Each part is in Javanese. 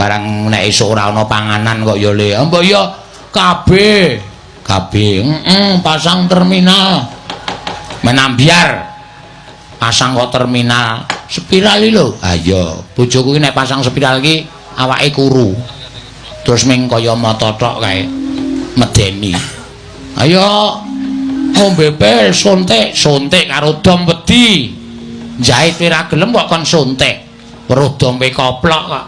barang nek esuk ora ana panganan kok ya le mbok ya kabeh pasang terminal menambiar pasang kok terminal spiral iki lho ha iya bojoku iki nek pasang spiral iki awake kuru terus ming kaya mata tok kae medeni ayo ngombe pil suntik karo dom wedi jahit ora gelem kok kon suntik weruh dompe koplok kok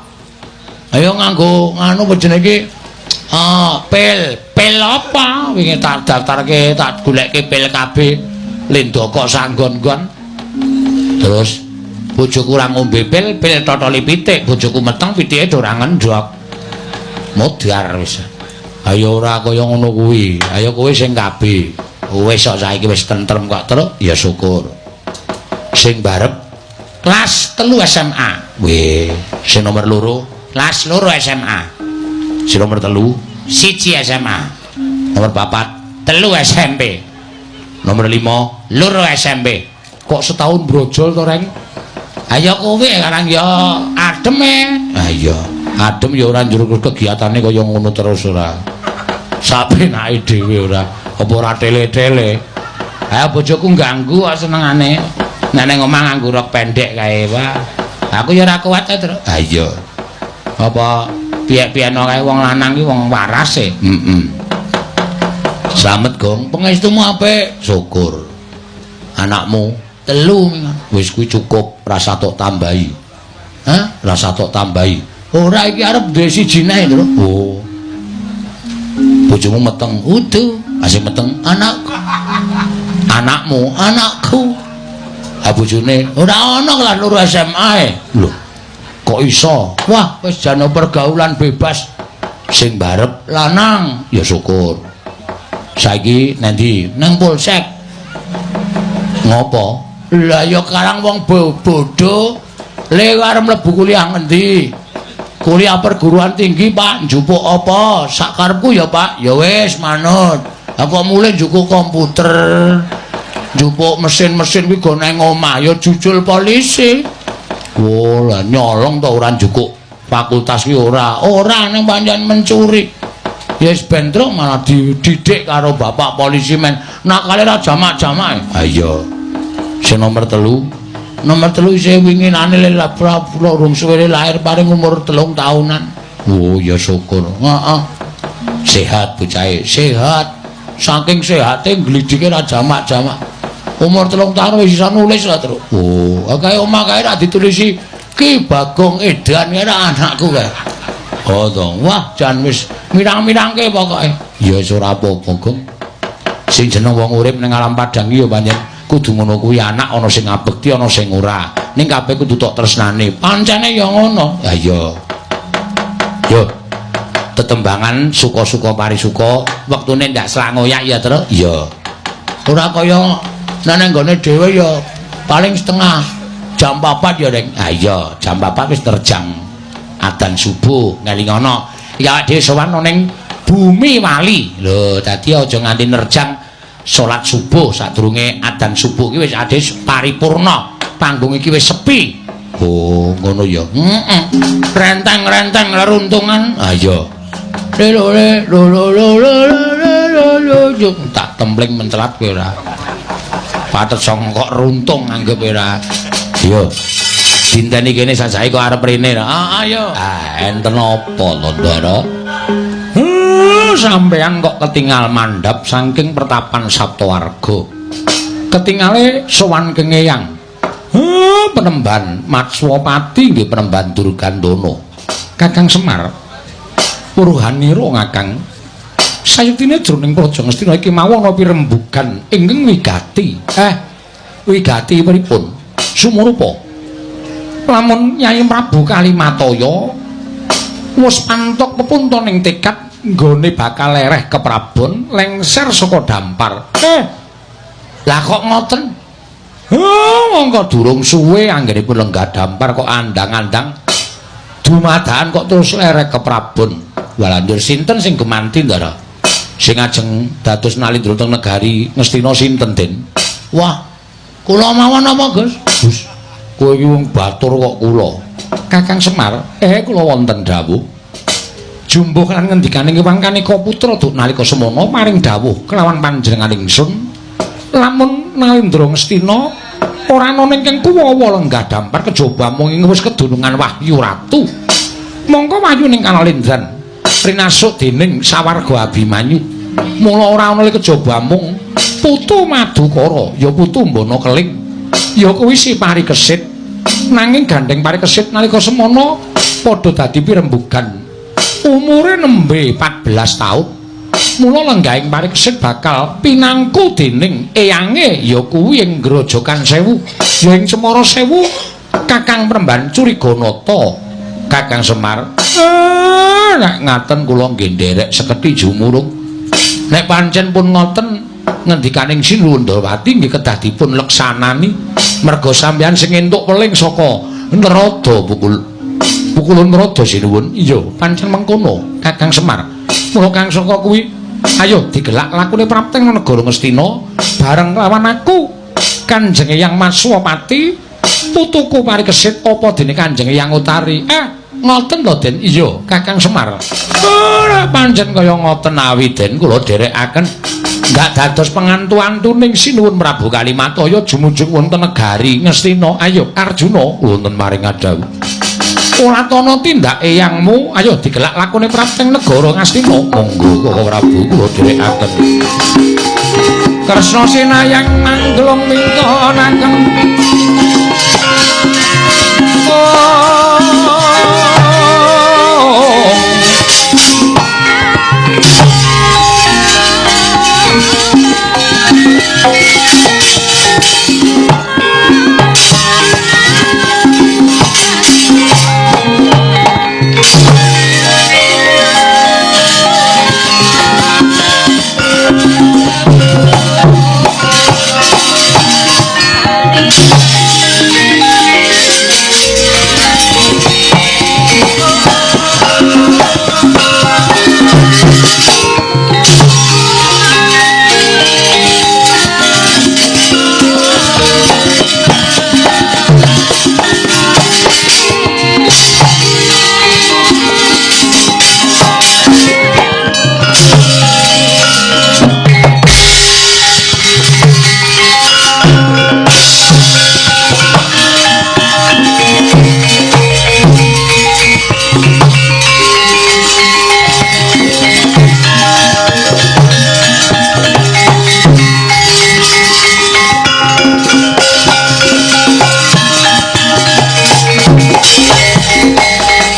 ayo nganggo nganu jenenge pil apa wingi tak daftarke tak goleke pil kabeh lendoko sanggon-gon terus bojoku ora ngombe pil totoli pitik bojoku meteng pitike ora ngendhok modar wis ayo ora kaya ngono kuwi ayo kowe sing kabeh wis kok saiki wis tentrem kok terus ya syukur sing barep kelas 3 SMA weh sing nomor 2 kelas 2 SMA sing nomor 3 1 SMA nomor 4 3 SMP nomor 5 2 SMP kok setahun brojol to reng ayo kowe karang ya adem ah iya adem ya ora njur kegiatane kaya ngono terus ora sapenake dhewe ora apa ora tele-tele ayo bojoku ganggu kok senengane nek nang omah nganggo rok pendek kae wah aku ya ora kuat terus ha iya apa piye-piyeno kae wong lanang ki wong waras slamet gong pengestumu apik syukur anakmu 3 wis kuwi cukup rasa tok tambahi rasa tok tambahi ora iki arep duwe siji neh lho oh bojomu meteng udu asih meteng anakku ha bojone ora ana kelas 2 SMA lho kok iso wah wis jane pergaulan bebas sing barep lanang ya syukur saiki nendi nang Polsek ngopo lah ya karang wong bodho le arep mlebu kuliah ngendi kuliah perguruan tinggi Pak njupuk apa sak karepku ya Pak ya wis manut apa mulai njupuk komputer njupuk mesin-mesin kuwi go nang omah ya jujul polisi oh lah nyolong to ora njupuk fakultas ki ora nang pancen mencuri ya wis bentrok malah dididik karo bapak polisi men nakale ra jamak-jamak ha iya sing nomor 3 isih winginane urung suwe lahir paring umur 3 tahunan oh ya syukur heeh sehat bocahe sehat saking sehate glidike ra jamak-jamak umur 3 tahun wis iso nulis lah terus oh kae omah kae ra ditulisi Ki Bagong Edan kira anakku kae oh to wah jan wis mirang-mirangke pokoke ya wis ora apa-apa Gong sing jeneng wong urip ning alam padang iki ya pancen kudu ngono kuwi anak ana sing ngabekti ana sing ora ning kabeh kudu tok tresnane pancene ya ngono ha iya yo tetembangan suka-suka parisuka wektune ndak slangoyak ya terus iya ora kaya nang nggone dhewe ya paling setengah jam 4 ya Reng ha iya jam 4 wis terjang adzan subuh ngelingono ya dhewe sowan ning Bumi Wali lho dadi aja nganti nerjang salat subuh sadurunge adzan subuh iki wis ade paripurna panggung iki wis sepi oh ngono ya renteng-renteng leruntungan ha iya tak templing mencelat kowe ora patet songkok runtung anggap ora iya dinten iki kene sajae kok arep rene ayo enten apa to Ndara sampeyan kok ketinggal mandhap saking pertapan Saptawarga ketingale sowan kengeyang penemban Matswapati nggih penemban Durgandana Kakang Semar puruhanira Kakang sayuktine jroning Praja Ngastina iki mawon ana pirembugan ingkang wigati wigati pripun sumurupa lamun Nyai Prabu Kalimataya wis pantok pepunta ning tekad nggone bakal lereh ke Prabon lengser saka dampar lah kok ngoten mongko durung suwe anggenipun lenggah dampar kok andang-andang dumadakan kok terus lereh ke Prabon walanjur sinten sing gemanti Ndara sing ajeng dados nalindra teng negari Ngastina sinten Den wah kula mawon apa Gus kowe iki wong batur kok kula Kakang Semar, kula wonten dawuh. Jumbuh kan ngendikaning Hyang Kanika putra duk nalika semana maring dawuh kelawan panjenengan ingsun. Lamun Nalendra Ngastina ora ana ingkang kuwawa lenggah dampar kejaba mung ing wis kedunungan Wahyu Ratu. Mongko wayuning Kanalendran rinasuk dening sawarga Abimanyu. Mula ora ana kejaba mung putu Madukara ya putu Mbana Keling. Ya kuwi si Parikesit. Nanging gandeng Parikesit nalika semana padha dadi pirembugan. Umure nembe 14 taun. Mula lenggahing Parikesit bakal pinangku dening eyange ya kuwi ing Grojogan Sewu, ya ing Cemara Sewu, Kakang Premban Curiganata. Kakang Semar, nek ngaten kula nggih nderek seketi jumurung. Nek pancen pun ngoten ngendikaning Sinundrawati nggih kedah dipun leksanani merga sampeyan sing entuk weling saka Nerada pukulun Nerada sinuwun. Iya, pancen mengkono Kakang Semar. Mula kang saka kuwi ayo digelak lakune prapteng negara Ngastina bareng lawan aku Kanjeng Hyang Maswapati putuku Parikesit apa dene Kanjeng Hyang Utari. Ngoten lho Den. Iya Kakang Semar. Ora pancen kaya ngoten awi Den kula dherekaken nggak dados pengantu-antuning sinuwun Prabu Kalimataya jumujug wonten negari Ngastina. Ayo Arjuna wonten maring adawuh. Ulatana tindak eyangmu, ayo digelak lakune prapteng negara Ngastina. Monggo Koko Prabu kula dherekaken. Kresna sinayang manglung mingkonaken.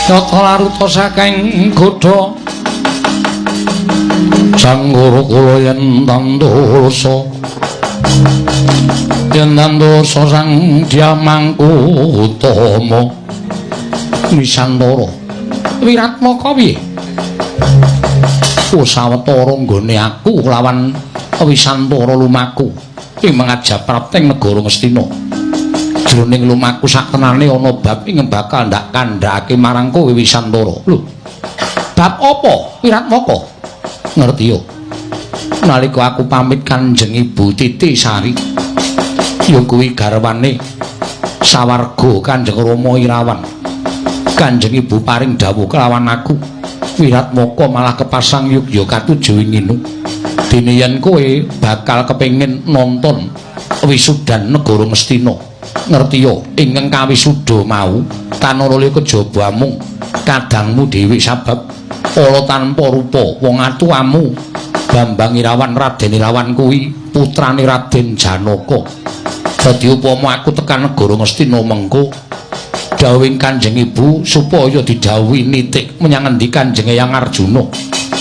Tata laruta saking godha Sanggara kula yen tandosa sang Dyamangku Utama Wisantara Wiratmaka piye sawetara nggone aku lawan Wisantara lumaku ing mangajab prapteng negara Ngastina. Jroning lumaku saktenane ana bab ing bakal ndak kandhake marang kowe Wisantara. Lho. Bab apa? Wiratmaka. Ngerti yo. Nalika aku pamit Kanjeng Ibu Titi Sari. Ya kuwi garwane sawarga Kanjeng Rama Irawan. Kanjeng Ibu paring dawuh kelawan aku. Wiratmaka malah kepasang yugya katujuh nginu. Dene yen kowe bakal kepengin nonton wisudan negara Ngastina. Ngerti yo, ingkang kawisuda mau tanara kejaba mung kadangmu dhewe sabab ala tanpa rupa wong atuamu Bambang Irawan Raden Irawan kuwi putrane Raden Janaka. Dadi upama aku tekan negara Ngastina mengko dawuhing Kanjeng Ibu supaya didhawuhi nitik menyang endi Kanjeng Hyang Arjuna.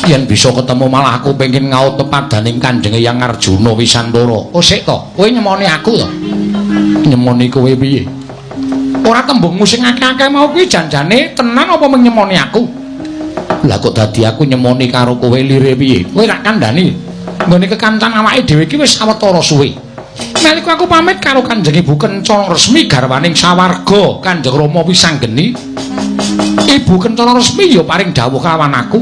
Yen bisa ketemu malah aku pengin ngaut tepadaning Kanjeng Hyang Arjuna Wisantara. Oh sik to, kowe nyemoni aku to? Nyemoni kowe piye? Ora tembungmu sing akeh-akeh mau kuwi janjane tenan apa mung nyemoni aku? Lah kok dadi aku nyemoni karo kowe lire piye? Kowe rak kandhani. Nggone kekancan awake dhewe iki wis sawetara suwe. Nalika aku pamit karo Kanjeng Ibu Kencana Resmi garwaning sawarga Kanjeng Rama Wisanggeni, Ibu Kencana Resmi ya paring dawuh kelawan aku.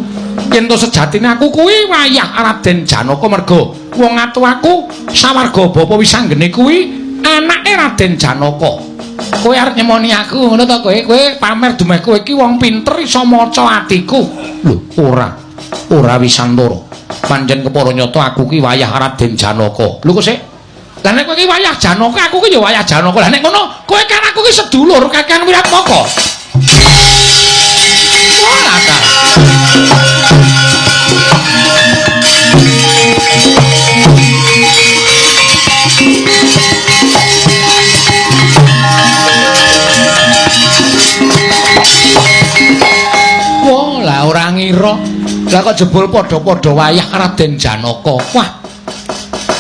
Yen to sejatine aku kuwi wayah Raden Janaka merga wong atuh aku sawarga Bapa Wisanggeni kuwi anake Raden Janaka. Kowe arep nyemoni aku ngono to kowe? Kowe pamer dumeh kowe iki wong pinter iso maca atiku. Lho, ora Wisantara. Pancen kepara nyata aku ki wayah Raden Janaka. Lho kok sik? Lah nek kowe ki wayah Janaka, aku ki ya wayah Janaka. Lah nek ngono, kowe kan aku ki sedulur kakean Wiratmaka. Ora ta. Wah, lah ora ngira. Lah kok jebul padha-padha wayah Raden Janaka. Wah.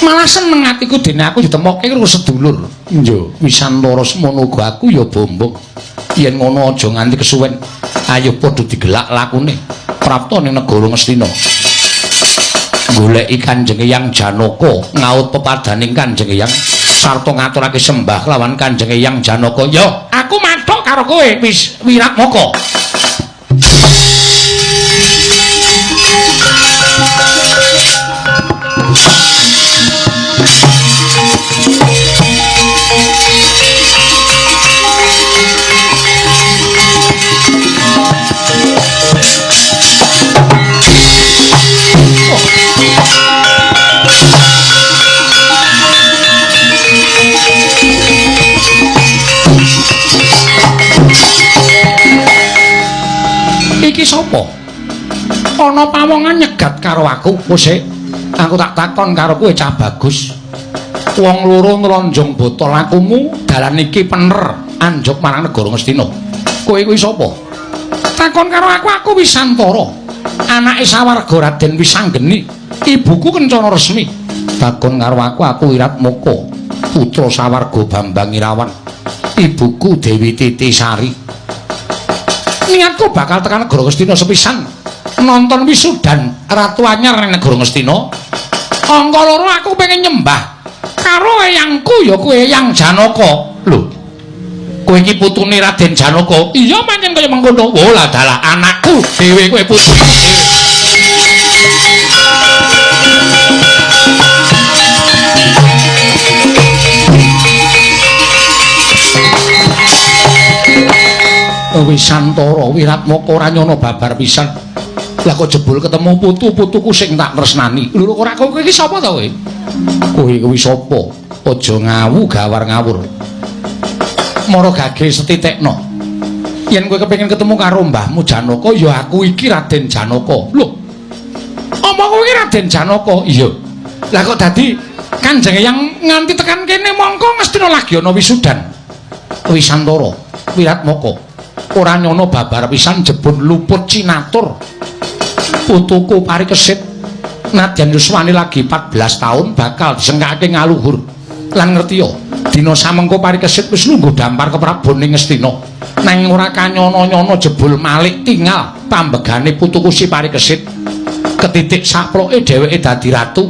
Malah seneng atiku dene aku ditemokke karo sedulur. Yo, Wisantara semono uga aku ya bombong. Yen ngono aja nganti kesuwen. Ayo padha digelak lakune. Prapta ning negara Ngastina. Goleki Kanjeng Hyang Janaka, ngaut pepadaning Kanjeng Hyang sarta ngaturake sembah lawan Kanjeng Hyang Janaka. Yo, aku mathuk karo kowe wis Wiratmaka. Iki sapa? Ana pawongan nyegat karo aku. Wis aku tak takon karo kowe Cah Bagus. Wong loro nlonjong botol lakumu dalan iki pener anjuk marang negara Ngastina. Kowe kuwi sapa? Takon karo aku Wisantara. Anake sawarga Raden Wisanggeni. Ibuku kencana resmi. Takon karo aku Wiratmaka, putra sawarga Bambang Irawan. Ibuku Dewi Titisari. Niatku bakal tekan negara Ngastina sepisan nonton wisudan Ratu Anyar ning negara Ngastina. Angka loro aku pengen nyembah karo eyangku ya kowe Eyang Janaka. Lho, kowe iki putune Raden Janaka? Iya pancen kaya mengkono. Oh lah dalah anakku dhewe kowe putuku dhewe. Wisantara Wiratmaka ora nyono babar pisan. Lah kok jebul ketemu putu-putuku sing tak tresnani. Lho ora kowe iki sapa to kowe? Kowe kuwi sapa? Aja ngawu gawar ngawur. Mara gage setitekno. Yen kowe kepengin ketemu karo mbahmu Janaka, ya aku iki Raden Janaka. Lho. Apa kowe iki Raden Janaka? Iya. Lah kok dadi Kanjeng yang nganti tekan kene mongko Ngastina lagi ana wisudan. Wisantara Wiratmaka ora nyono babar pisan jebul luput cinatur. Putuku Parikesit nadyan yuswane lagi 14 taun bakal disengkake ngaluhur. Lan ngerti yo, dina samengko Parikesit wis lungguh dampar ke Prabu ning Ngastina. Nanging ora kanyono-nyono jebul malik tinggal pambegane putuku si Parikesit. Ketitik saploke dheweke dadi ratu.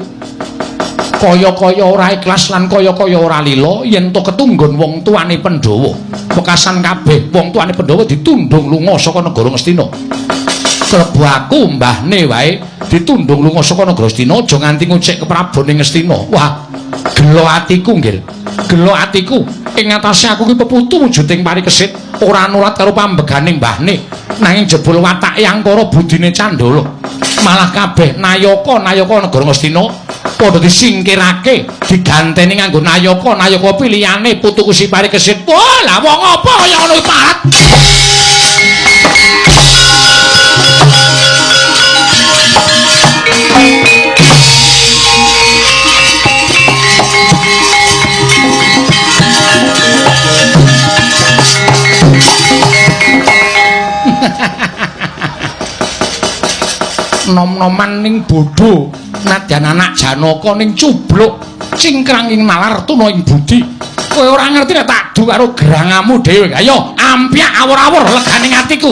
Kaya-kaya ora ikhlas lan kaya-kaya ora lila yen to ketunggon wong tuane Pandhawa. Wekasan kabeh wong tuane Pandhawa ditundung lunga saka negara Ngastina. Klebu aku mbahne wae ditundung lunga saka negara Ngastina aja nganti ngucik ke Prabu ning Ngastina. Wah, gelo atiku nggih. Gelo atiku ing atase aku ki peputu wujuding Parikesit ora nulat karo pambegane mbahne. Nanging jebul watake angkara budine Candala. Malah kabeh nayaka-nayaka negara Ngastina padha disingkirake diganteni nganggo nayaka pilihane putuku si Parikesit. Wah, lah wong apa kaya ngono iki parat. Nom-noman ning bodho nadyan anak Janaka ning cubluk cingkrang ing nalar tuna ing budi. Kowe ora ngerti nek tak du karo gerangamu dhewe. Ayo ampiak awur-awur leganing atiku.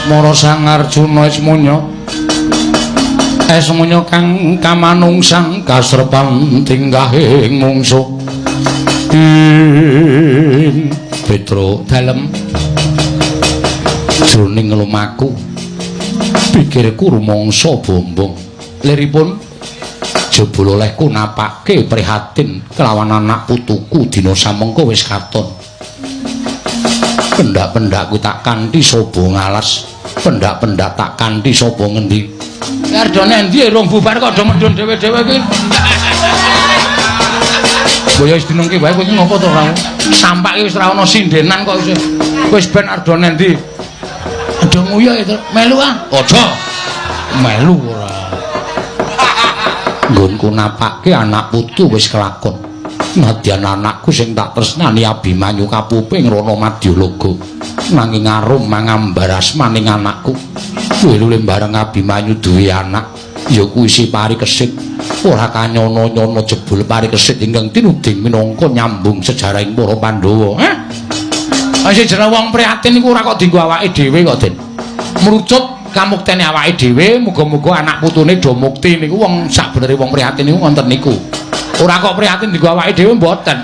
Mara Sang Arjuna Ismunya Esmunya kang kamanungsang kasrepan tinggahing mungsuh Petro dalem jroning lumaku pikirku rumangsa bombong liripun jebul olehku napake prihatin kelawan anak putuku dina samengko wis katon pendak-pendakku tak kanthi sapa ngalas pendak-pendak tak kanthi sapa ngendi Ardone endi rong bubar kok do medhun dhewe-dhewe kuwi. Boyo wis dinengke wae kowe iki ngopo to ora? Sampak iki wis ora ana sindenan kok wis ben Ardone endi. Aja nguyuh itu melu ah. Aja. Melu ora. Nggonku napake anak putu wis kelakon. Nadyan anakku sing tak tresnani Abimanyu kapuping Rana Madyalaga. Nanging arum mangambaras maning anakku. Kowe luwih bareng Abimanyu duwe anak, ya kuwi si Parikesit. Ora kanyono-nyono jebul Parikesit ingkang tinuding minangka nyambung sejarahing para Pandhawa. Sing jeneng wong prihatin iku ora kok dienggo awake dhewe kok, Den. Mrucut kamuktene awake dhewe, muga-muga anak putune do mukti niku wong sakbenere wong prihatin niku wonten niku. Ora kok prihatin dienggo awake dhewe mboten.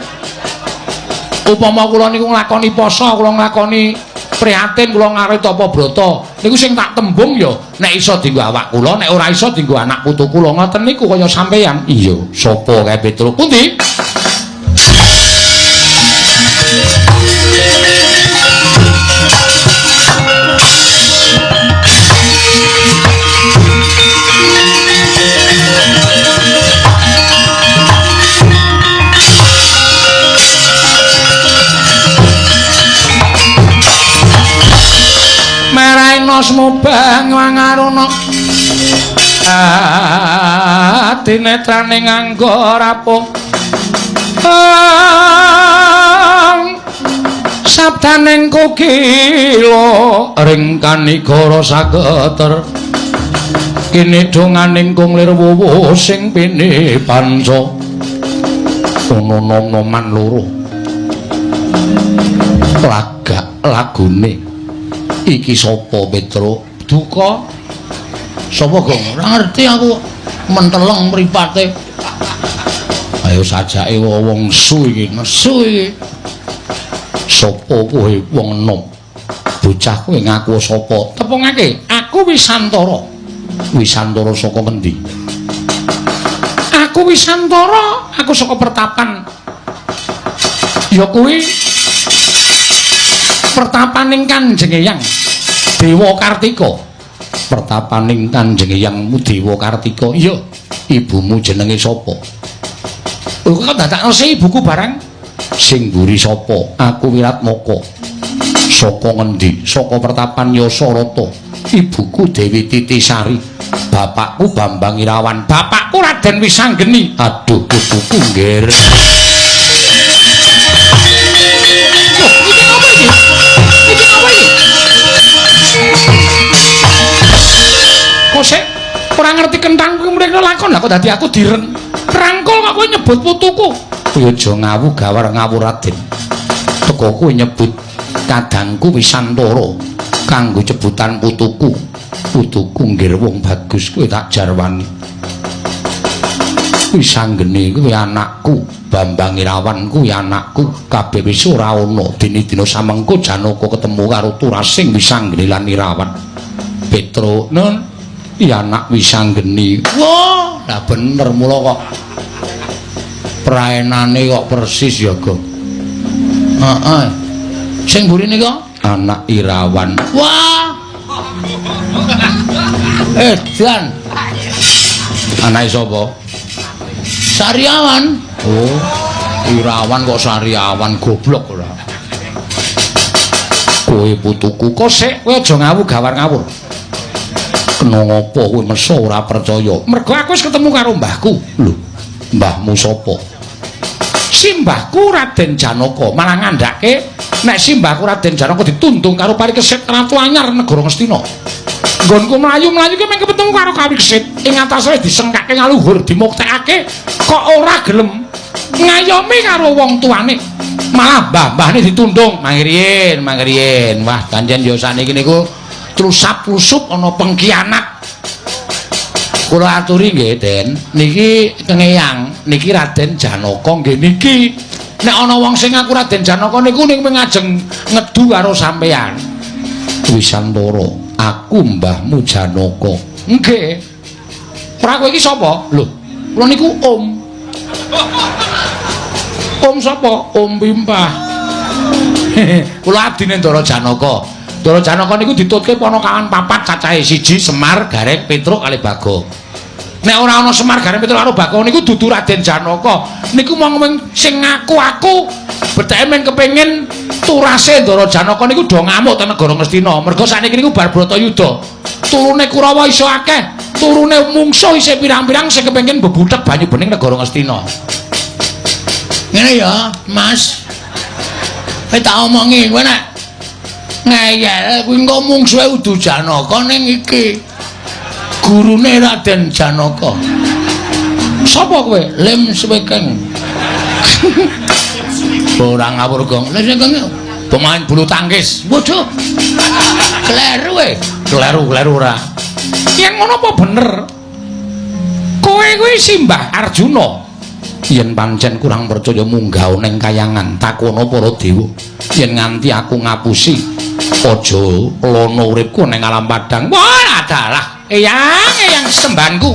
Upama kula niku nglakoni poso, kula nglakoni prihatin kula ngarita apa brata niku sing tak tembung ya nek iso dienggo awak kula nek ora iso dienggo anak putu kula ngoten niku kaya sampeyan iya sapa kae Petro pundi Mubang wangaruna tinetrane nganggo rapuh sabdaning kukila ring kanigara sageter kene donganing kunglir wuwuh sing pene panca ana nom-noman loro lagune iki sapa Petro duka sapa Gong ora ngerti aku menteleng mripate ayo sajake wong su iki nesu iki sapa kowe wong enom bocah kowe ngaku sapa tepungake aku Wisantara saka ngendi aku Wisantara aku saka pertapan ya kuwi pertapaning Kanjeng Hyang Dewa Kartika pertapaning Kanjeng Hyangmu Dewa Kartika iya ibumu jenenge sapa kok dadakno ibuku barang sing mburi sapa aku Wiratmaka saka ngendi saka pertapan Yasarata ibuku Dewi Titisari bapakku Bambang Irawan bapakku Raden Wisanggeni aduh putuku ngger Kosek ora ngerti kentangku mrene lakon lha kok dadi aku diren rangkul kok kowe nyebut putuku kowe aja ngawu gawar ngawur Raden teko kowe nyebut kadangku Wisantara kanggo cebutan putuku nggih wong bagus kowe tak jarwani Wisanggeni kuwi anakku Bambang Irawan kuwi anakku kabeh wis ora ana dina samengko Janaka ketemu karo Turasing Wisanggeni lan Irawan Petro nun iya anak Wisanggeni wah lah bener mula kok praenane kok persis ya Gong heeh sing mburine kok anak Irawan wah edan anake sapa Sariawan oh Irawan kok Sariawan goblok ora kowe putuku kosek kowe aja ngawu gawar ngawur kena ngopo kowe mesa ora percaya mergo aku wis ketemu karo mbahku lho mbahmu sapa si mbahku Raden Janaka malah ngandhake nek si mbahku Raden Janaka ditundung karo Parikesit Ratu Anyar negara Ngastina nggonku mlayu-mlayu ki mung ketemu karo Parikesit ing atase disengkake ngaluhur dimuktekake kok ora gelem ngayomi karo wong tuane malah mbah-mbahne ditundung mangriyen wah pancen ya saniki niku trusap-trusup ana pengkhianat. Kula aturi nggih, Den. Niki kengeyang, niki Raden Janaka nggih niki. Nek ana wong sing ngaku Raden Janaka niku ning ngajeng ngedu karo sampean. Wisantara, aku mbahmu Janaka. Nggih. Ora kowe iki sapa? Lho, kula niku Om. Om sapa? Om Pimpah. Kula abdine Ndara Janaka. Ndara Janaka niku ditutke ponokawan papat cacahe siji Semar, Gareng, Petruk kali Bagong. Nek ora ana Semar, Gareng, Petruk karo Bagong niku dudu Raden Janaka. Niku mong sing ngaku-aku beteke men kepengin turase Ndara Janaka niku do ngamuk ten negara Ngastina. Mergo sakniki niku bar Bratayuda. Turune Kurawa iso akeh, turune mungsuh isih pirang-pirang sing kepengin bebuthek banyu bening negara Ngastina. Ngene ya, Mas. Kowe tak omongi kowe nek ngeyel kuwi engko mungsuhe Udu Janaka ning iki. Gurune Raden Janaka. Sapa kowe? Lem Swekeng. Ora ngawur gong. Lem Swekeng pemain bulu tangkis. Waduh. Kleru kowe. Kleru ora. Yen ngono apa bener? Kowe kuwi Simbah Arjuna. Yen pancen kurang percaya munggah ning kayangan takono para dewa. Yen nganti aku ngapusi aja lono uripku ning alam padang. Wah, adalah eyang sembanku.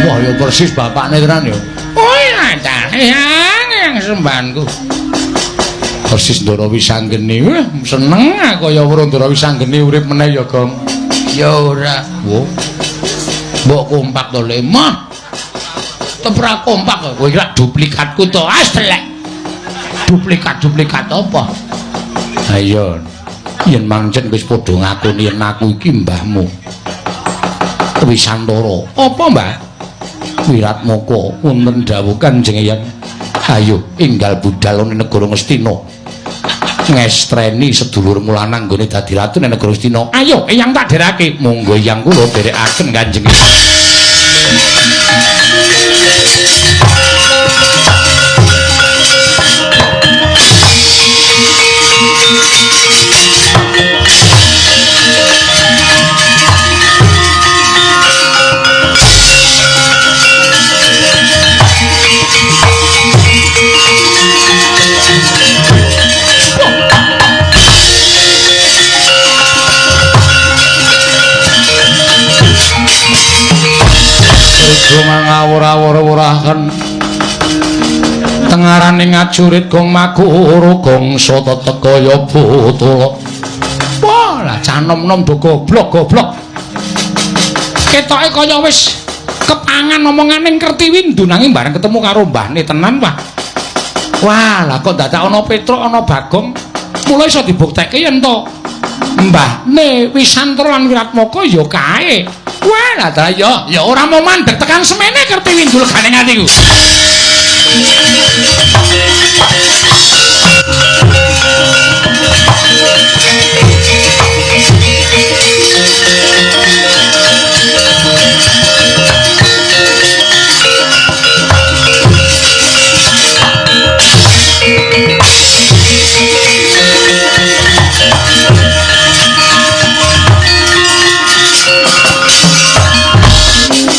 Wah, ya persis bapakne tenan ya. Oh, adalah eyang sembanku. Persis Ndara Wisanggeni. Seneng aku ya weruh Ndara Wisanggeni urip meneh ya, Gong. Ya ora. Wo. Mbok kompak to, Lemah. Tepra kompak kowe kira duplikatku to. Astelek. Duplikat apa? Ayo. Yen pancen wis padha ngakoni yen aku iki mbahmu. Wisantara. Apa, Mbah? Wiratmaka wonten dawuh Kanjeng Eyang. Ayo enggal budal ning negara Ngastina. Ngestreni sedulurmu lanang nggone dadi ratu ning negara Ngastina. Ayo Eyang tak derake. Monggo Eyang kula derekaken Kanjeng. Ngawur-awur-awuraken tengaraning ngajurit gong makuru gongso tetekaya botala. Wah, lah canom-nom do goblok. Ketoke kaya wis kepangan omonganing Kertiwindu nanging bareng ketemu karo mbahne tenan wah. Wah, lah kok dadak ana Petruk ana Bagong. Mulai iso dibuktekke yen to mbahne Wisantara lan Wiratmaka ya kae. Wah, lah ta ya ora mau mandeg tekan semene Kertiwindu legane atiku.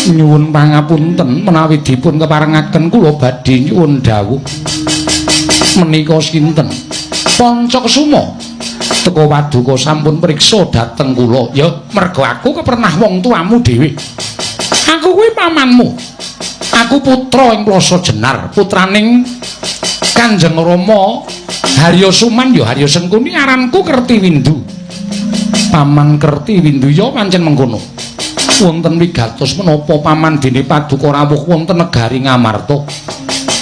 Nyuwun pangapunten menawi dipun keparengaken kula badhe nyuwun dawuh. Menika sinten? Pancakesuma. Teka Paduka sampun priksa dhateng kula. Ya merga aku kepernah wong tuamu dhewe. Aku kuwi pamanmu. Aku putra ing Plasa Jenar, putraning Kanjeng Rama Harya Suman ya Harya Sengkuni aranku Kertiwindu. Paman Kertiwindu ya pancen mengkono. Wonten wigatos menapa paman dene Paduka rawuh wonten negari Ngamarta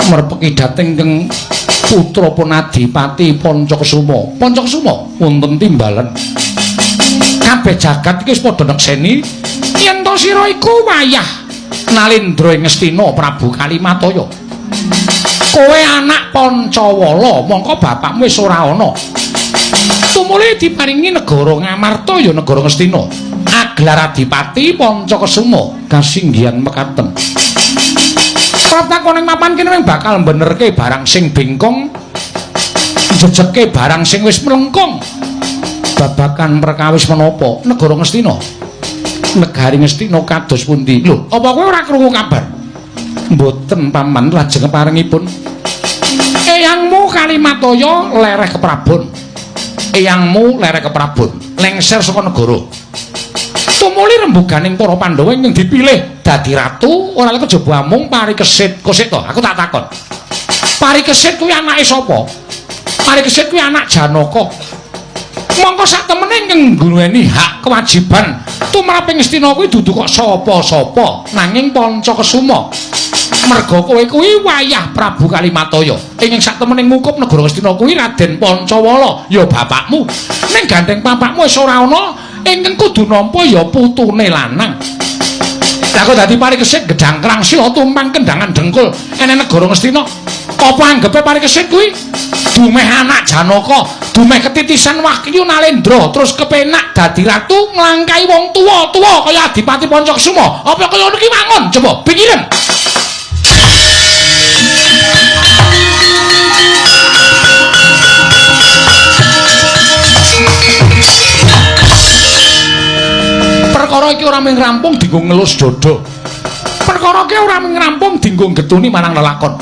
merpeki dhateng ing putra Ponadipati Pancakesuma. Pancakesuma wonten timbalan. Kabeh jagat iki wis padha nekseni yen to sira iku wayah Nalendra ing Ngastina Prabu Kalimataya. Kowe anak Pancawala, mongko bapakmu wis ora ana. Tumuli diparingi negara Ngamarta ya negara Ngastina. anak gelar Adipati Pancakasuma kasinggihan mekaten. Pratakoning mapan kene bakal benerke barang sing bengkong, jejeke barang sing wis melengkung. Babakan perkawis menapa negara Ngastina? Negari Ngastina kados pundi? Lho, apa kowe ora krungu kabar? Mboten paman, lajeng paringipun. Eyangmu Kalimataya lereh keprabon. Eyangmu lereh keprabon, lengser saka negara. Tumuli rembuganing para Pandhawa ing dipilih dadi ratu ora kejaba mung Parikesit. Kosik to, aku tak takon. Parikesit kuwi anake sapa? Parikesit kuwi anak Janaka. Mongko sak temene ing nduweni hak kewajiban tumraping Ngastina kuwi dudu kok sapa-sapa nanging Pancakasuma. Merga kowe kuwi wayah Prabu Kalimataya. Ing sak temene ngukup negara Ngastina kuwi Raden Pancawala ya bapakmu. Ning gandeng bapakmu wis ora ana, ingkang kudu nampa ya putune lanang. Lah kok dadi Parikesit gedang krangsila tumpang kendangan dengkul ene negara Ngastina. Apa anggepe Parikesit kuwi dumeh anak Janaka, dumeh ketitisan Wahyu Nalendra, terus kepenak dadi ratu nglangkai wong tuwa-tuwa kaya Adipati Pancakasuma. Apa kaya ngono ki wangun? Coba pikiran. Perkara iki ora mung rampung dienggo ngelus dodo. Perkara iki ora mung rampung dienggo getuni marang lelakon.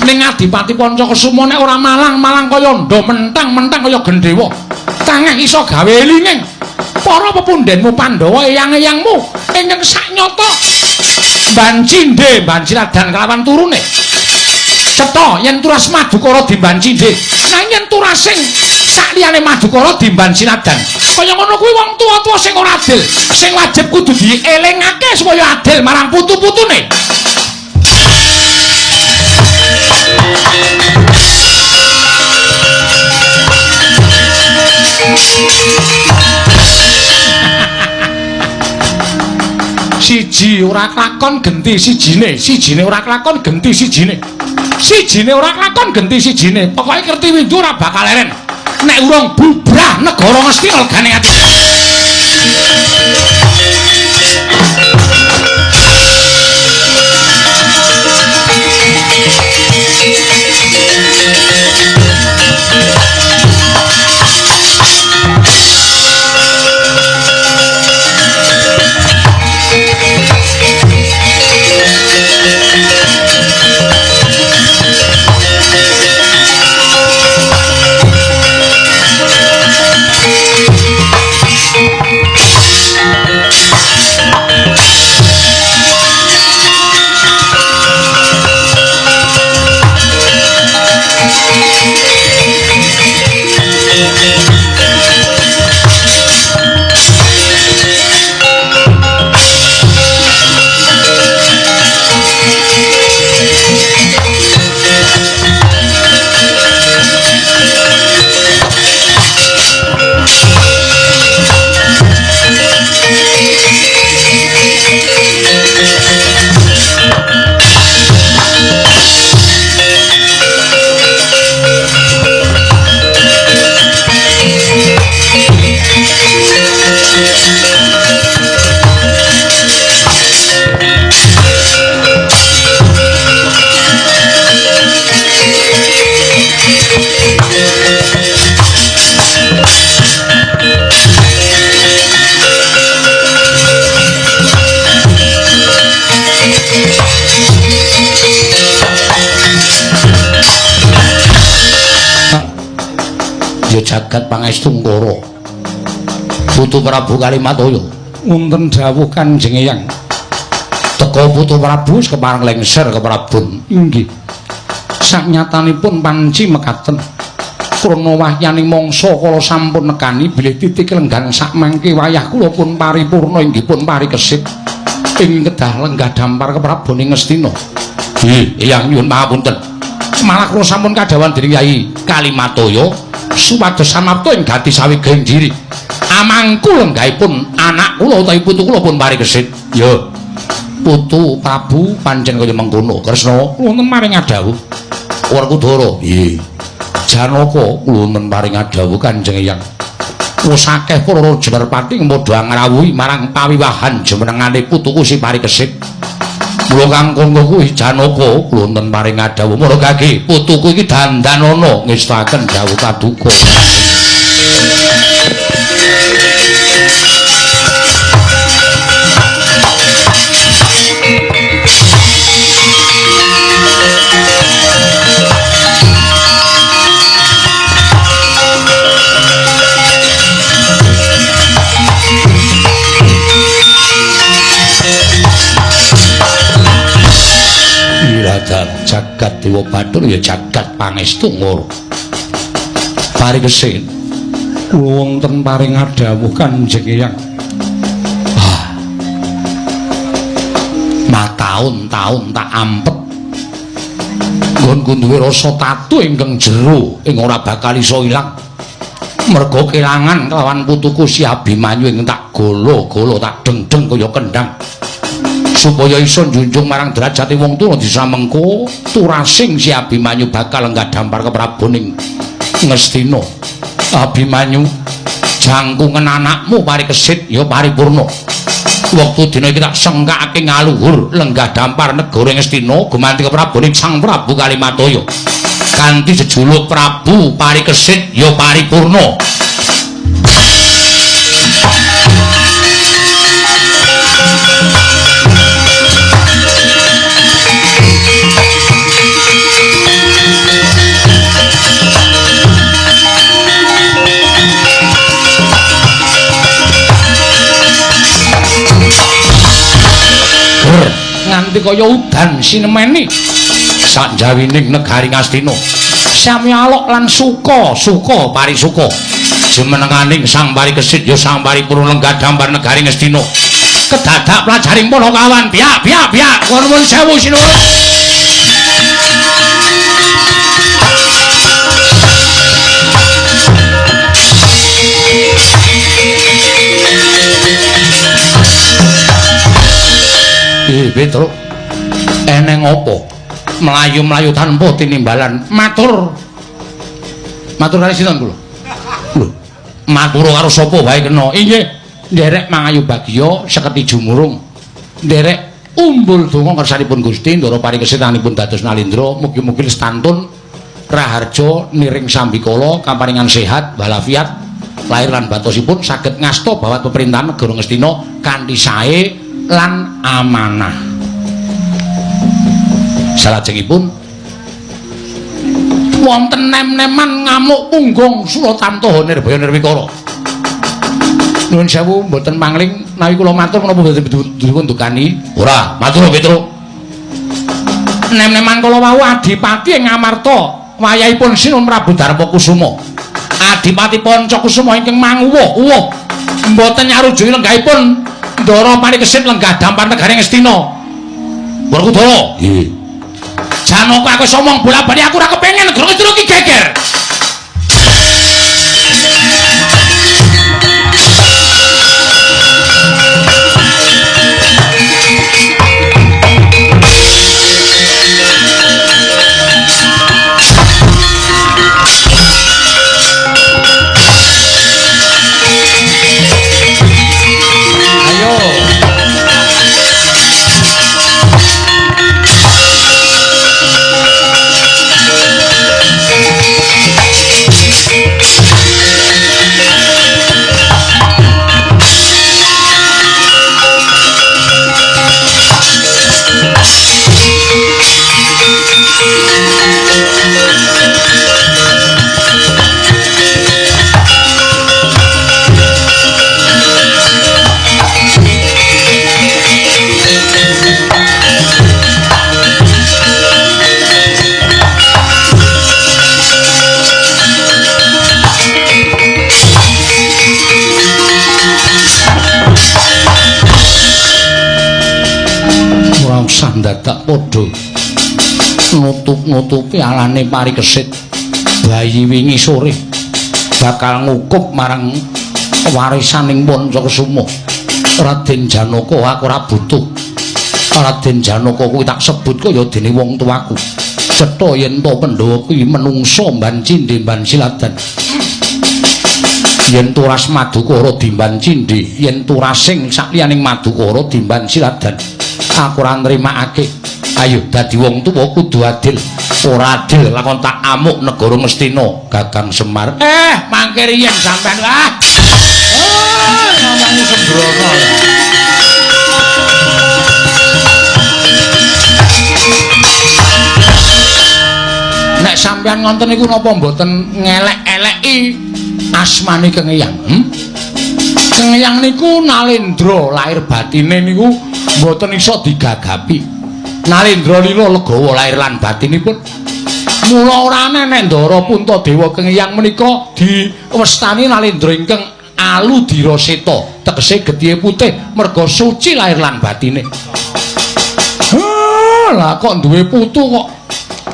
Ning Adipati Pancakasuma nek ora malang-malang kaya ndo mentang-mentang kaya gendhewa. Tangeh iso gawe elinging para pepundhenmu Pandhawa eyang-eyangmu ingkang saknyata Bancindhe, Banciradan kelawan turune. Cetha yen turas Madukara dimbancindhe, nanging yen turasing sakliyane Madukara dimbanciradan. Kaya ngono kuwi wong tuwa-tuwa sing ora adil, sing wajib kudu dielingake supaya adil marang putu-putune. Siji ora klakon genti sijine ora klakon genti sijine ora klakon genti sijine. Pokoke Kertiwindu ora bakal leren nek urung bubrah negara Ngastina legane ati. Jagat pangestu Ngkara Putu Prabu Kalimataya wonten dawuh Kanjeng Eyang teka Putu Prabu kepareng lengser keprabun inggih saknyatanipun panci mekaten krana wahyaning mangsa kala sampun nekani bilih titik lenggang sakmangke wayah kula pun paripurna inggih pun Parikesit ing kedah lenggah dampar kepraboning Ngastina. Eyang nyuwun pangapunten malah kula sampun kadhawuhan dening Kyai Kalimataya supados samapta ing gati sawigeng diri amangku lenggahipun anak kula utawi putu kula pun Parikesit. Ya Putu Prabu pancen kaya mengkono Kresna wonten maring adhawuh Werkudara. Nggih Janaka wonten maring adhawuh Kanjeng Eyang wis akeh para raja Merpati padha ngrawuhi marang pawiwahan jumenengane putuku si Parikesit. Mula kang kanggo kuwi Janaka kula wonten paring dawuh mara gage putuku iki dandanana ngestaken dawuh kaduka. Jagat Dewa Bathara ya jagat pangestu ngoro. Parikesit kula wonten paring dawuh Kanjeng Eyang. Mataun-taun tak ampet nggonku duwe rasa tatu ingkang jero ing ora bakal iso ilang. Merga kelangan kelawan putuku si Abimanyu ing tak golo-golo tak deng-deng kaya kendhang. Supaya iso njunjung marang derajate wong tuwa disa mengko turasing si Abimanyu bakal nggadhampar ke Prabuning Ngastina. Abimanyu jangkungan anakmu Parikesit ya paripurna. Wektu dina iki tak sengkakake ngaluhur lenggah dampar negara Ngastina gumanti ke Prabuning Sang Prabu Kalimataya kanthi jejuluk Prabu Parikesit ya paripurna. Nganti kaya udan sinemeni sakjawining negari Ngastina sami alok lan suka parisuka jumenenganing Sang Parikesit ya sang paripurna lenggah dampar negari Ngastina kedadak plajaring para kawan biak nuwun sewu sinuwun. Petro eneng apa mlayu-mlayu tanpa tinimbalan matur kali sinten kula lho matur karo sapa wae kena inggih nderek mangayu bagya seketi jumurung nderek umbul donga kersanipun Gusti Ndara Parikesit-anipun dados nalindra mugi-mugi lestantun raharja niring sambikala kaparingan sehat walafiat lahir lan batosipun saged ngasta bawat pemerintahan negara Ngastina kanthi sae lan amanah. Salajengipun wonten nem-neman ngamuk punggung Suratantaha Nirbaya Nirwikara. Nuwun sewu mboten mangling nawi kula matur menapa mboten dipun dukani. Ora, matur Petro. Nem-neman kala wau Adipati ing Ngamarta wayahipun Sinun Prabu Darmakusuma. Adipati Pancakusuma ingkang manguwuh mboten nyarujuki lenggahipun Ndara Parikesit lenggah dampar negari Ngastina. Werkudara. Nggih. Janaka aku wis omong bola-bali aku ora kepengin negara Ngastina iki geger. Dadak padha nutup-nutupi alane Parikesit bayi wingi sore bakal ngukup marang warisaning Pancakusuma. Raden Janaka aku ora butuh. Raden Janaka kuwi tak sebut kaya dene wong tuaku. Cetha yen to Pandhawa kuwi menungsa mban cindhe mban siladan. yen turas Madukara dimban cindhi, yen turasing sakliyaning Madukara dimban siladan. Aku ora nrimakake. Ayo dadi wong tuwa kudu adil. Ora adil lakon tak amuk negara Ngastina, Kakang Semar. Mangke riyen sampean namanya sembrono. Nek sampean ngonten niku napa mboten ngelek-eleki asmane Kang Eyang? Kang Eyang niku Nalendra lahir batine niku mboten iso digagapi. Nalendra lila legawa lahir lan batinipun. Mula ora ana nek Ndara Puntadewa Kang Eyang menika diwestani Nalendra ingkang Aludira Seta, tegese getihé putih merga suci lahir lan batine. Lah kok duwe putu kok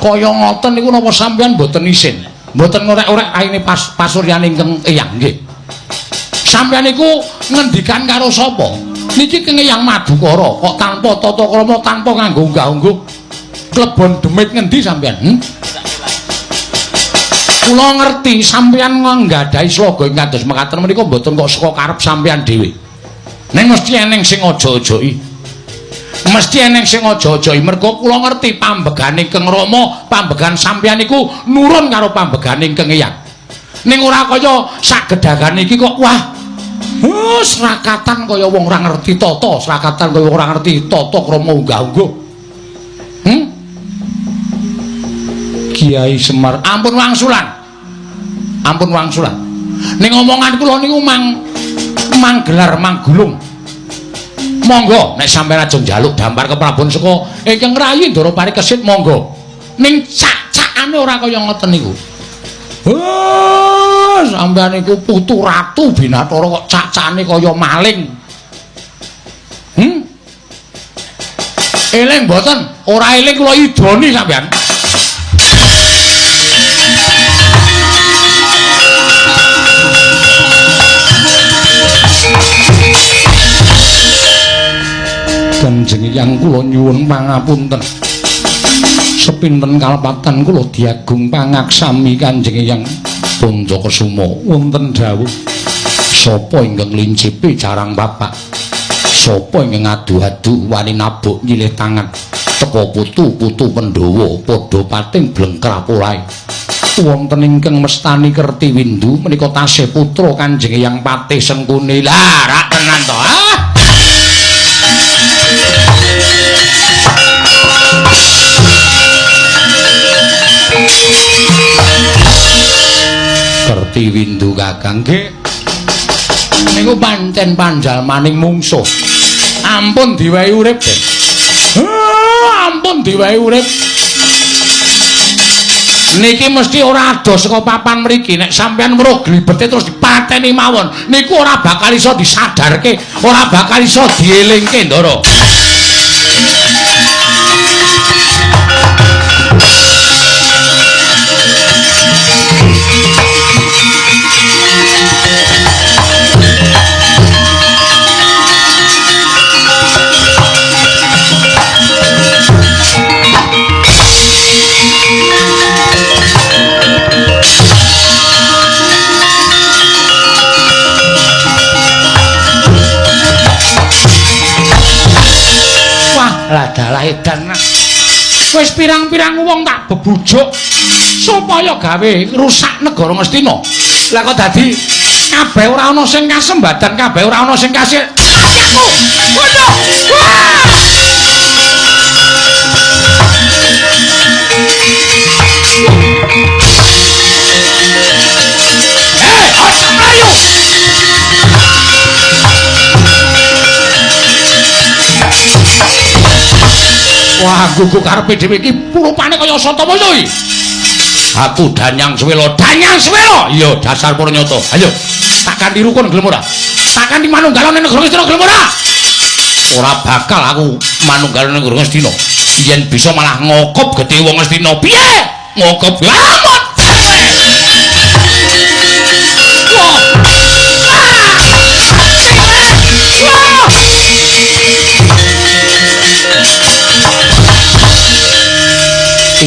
kaya ngoten niku napa sampeyan mboten isin? Mboten ngorek-orek raine pasuryane Kang Eyang nggih. Sampeyan niku ngendikan karo sapa? Niki Kang Eyang Madukara kok tanpa tata krama, tanpa nganggo unggah-ungguh. Klebon demit ngendi sampeyan? Kula ngerti sampeyan nggadahi sloga ing kados mekaten menika mboten kok saka karep sampeyan dhewe. Ning mesti eneng sing aja-ajai. Mesti eneng sing aja-ajai merga kula ngerti pambegane Kang Rama, pambegan sampeyan iku nurun karo pambegane Kang Eyang. Ning ora kaya sagedhagan iki kok wah serakatan kaya wong ora ngerti tata, serakatan kaya wong ora ngerti tata krama unggah-ungguh. Kiai Semar, ampun wangsulan. Ampun wangsulan. Ning omongan kula niku mang gelar mang gulung. Monggo nek sampeyan ajeng njaluk dampar keprabon saka ingkang rayi Ndara Parikesit monggo. Ning cak-cakane ora kaya ngoten niku. Sampeyan niku putu ratu Binathara kok cak-cakane kaya maling. Eling mboten? Ora eling kula idoni sampeyan. Kanjeng Eyang kula nyuwun pangapunten. Sepinten kalepatan kula diagung pangaksami Kanjeng Eyang Pandakasuma wonten dawuh. Sapa ingkang lincipi jarang bapak? Sapa ingkang adu-adu wani nabuk nyilih tangan? Teka putu-putu Pandhawa padha pating blengkrap olahe. Wonten ingkang mestani Kertiwindu menika tasih putra Kanjeng Eyang Patih Sengkuni. Lah rak tenan to. Kertiwindu Kakang nggih. Niku pancen panjalmaning mungsuh. Ampun diwehi urip, Den. Ampun diwehi urip. Niki mesti ora adoh saka papan mriki nek sampeyan weruh glibete terus dipateni mawon. Niku ora bakal iso disadarke, ora bakal iso dielingke, Ndara. Lah dalah edan. Wis pirang-pirang wong tak bebujuk supaya gawe rusak negara Ngastina. Lah kok dadi kabeh ora ana sing kasembadan, kabeh ora ana sing kasil. Aku. Waduh. Aja mlayu. Wah, gugu karepe dhewe iki rupane kaya Satamaya iki. Aku Danyang Swela, Danyang Swela. Iya, dasar Puranyata. Ayo, takkan dirukun gelem ora? Takkan di manunggalane negara Ngastina gelem ora? Ora bakal aku manunggalane negara Ngastina. Yen bisa malah ngokop gedhe wong Ngastina. Piye? Ngokop amat.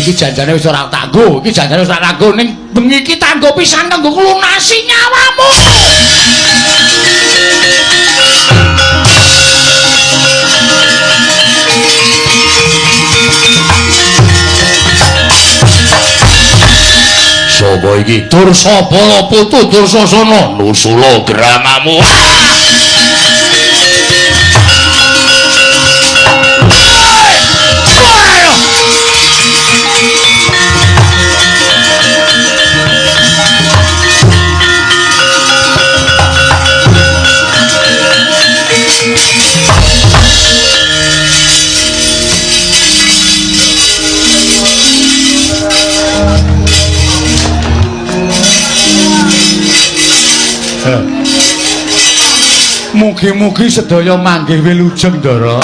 iki janjane wis ora tak nggo, iki janjane wis ora tak nggo ning bengi iki tak nggo pisan kanggo nglunasi nyawamu. Sapa iki? Dursabala putu Dursasana nusula gramamu. Mugi-mugi sedaya manggih wilujeng Ndara.